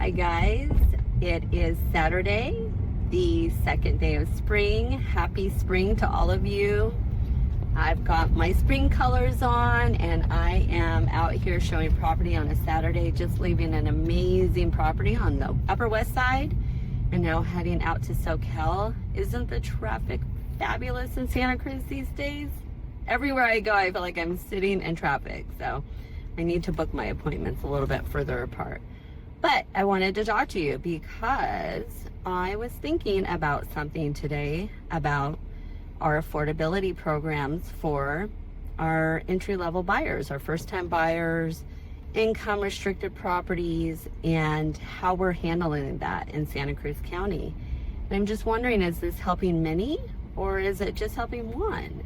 Hi guys, it is Saturday, the second day of spring. Happy spring to all of you. I've got my spring colors on and I am out here showing property on a Saturday, just leaving an amazing property on the Upper West Side and now heading out to SoCal. Isn't the traffic fabulous in Santa Cruz these days? Everywhere I go, I feel like I'm sitting in traffic, so I need to book my appointments a little bit further apart. But I wanted to talk to you because I was thinking about something today about our affordability programs for our entry-level buyers, our first-time buyers, income restricted properties, and how we're handling that in Santa Cruz County. And I'm just wondering, is this helping many or is it just helping one?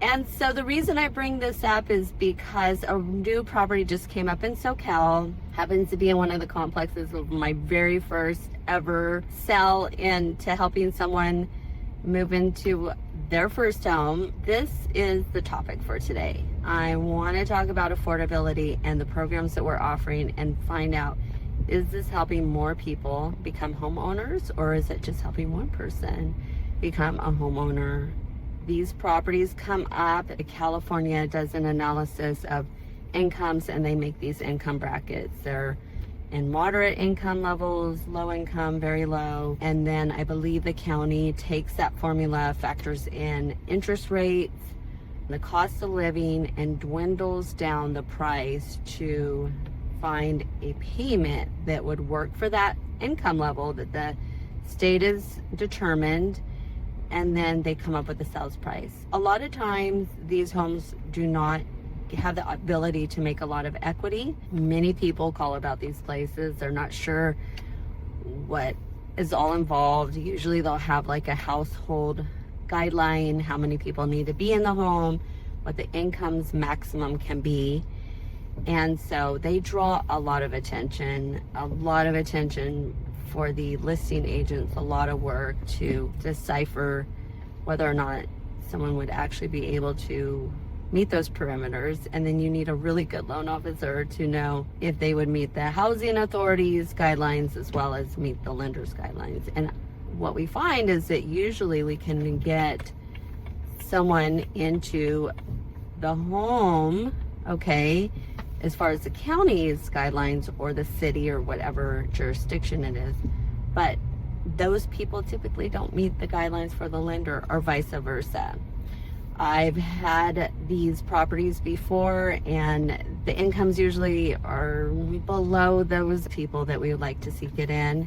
And so the reason I bring this up is because a new property just came up in SoCal, happens to be in one of the complexes of my very first ever sell into helping someone move into their first home. This is the topic for today. I want to talk about affordability and the programs that we're offering and find out, is this helping more people become homeowners or is it just helping one person become a homeowner? These properties come up. California does an analysis of incomes and they make these income brackets. They're in moderate income levels, low income, very low. And then I believe the county takes that formula, factors in interest rates, the cost of living, and dwindles down the price to find a payment that would work for that income level that the state has determined. And then they come up with the sales price. A lot of times these homes do not have the ability to make a lot of equity. Many people call about these places. They're not sure what is all involved. Usually they'll have like a household guideline, how many people need to be in the home, what the income's maximum can be. And so they draw a lot of attention for the listing agents, a lot of work to decipher whether or not someone would actually be able to meet those parameters. And then you need a really good loan officer to know if they would meet the housing authorities guidelines as well as meet the lender's guidelines. And what we find is that usually we can get someone into the home, okay, as far as the county's guidelines or the city or whatever jurisdiction it is. But those people typically don't meet the guidelines for the lender or vice versa. I've had these properties before and the incomes usually are below those people that we would like to see get in.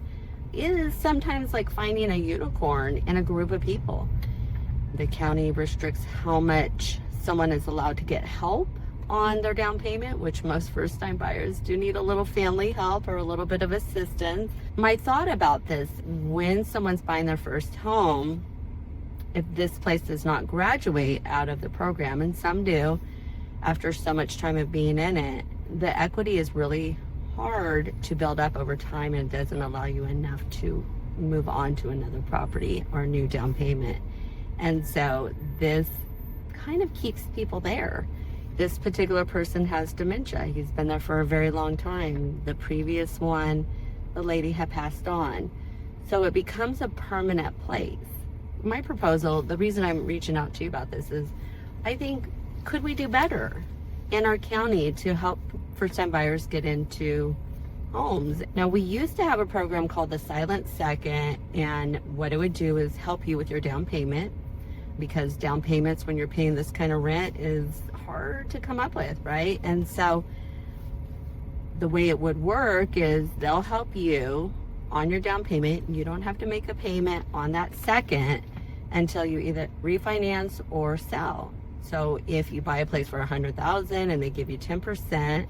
It is sometimes like finding a unicorn in a group of people. The county restricts how much someone is allowed to get help on their down payment, which most first-time buyers do need a little family help or a little bit of assistance. My thought about this, when someone's buying their first home, if this place does not graduate out of the program, and some do after so much time of being in it, the equity is really hard to build up over time and doesn't allow you enough to move on to another property or a new down payment. And so this kind of keeps people there. This particular person has dementia. He's been there for a very long time. The previous one, the lady had passed on. So it becomes a permanent place. My proposal, the reason I'm reaching out to you about this is, I think, could we do better in our county to help first-time buyers get into homes? Now, we used to have a program called the Silent Second, and what it would do is help you with your down payment, because down payments when you're paying this kind of rent is hard to come up with, right? And so the way it would work is they'll help you on your down payment. You don't have to make a payment on that second until you either refinance or sell. So if you buy a place for $100,000 and they give you 10%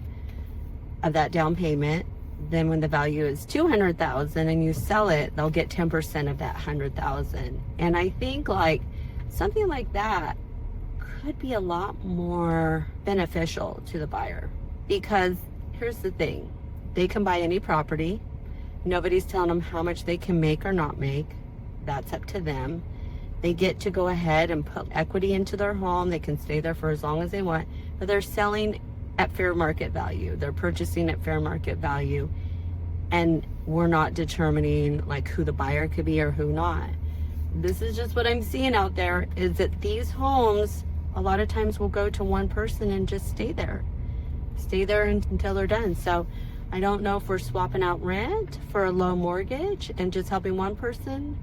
of that down payment, then when the value is $200,000 and you sell it, they'll get 10% of that $100,000. And I think like something like that could be a lot more beneficial to the buyer, because here's the thing, they can buy any property. Nobody's telling them how much they can make or not make. That's up to them. They get to go ahead and put equity into their home. They can stay there for as long as they want, but they're selling at fair market value. They're purchasing at fair market value. and we're not determining like who the buyer could be or who not. This is just what I'm seeing out there, is that these homes a lot of times will go to one person and just stay there until they're done. So I don't know if we're swapping out rent for a low mortgage and just helping one person,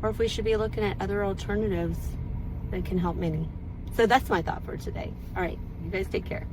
or if we should be looking at other alternatives that can help many. So that's my thought for today. All right, you guys take care.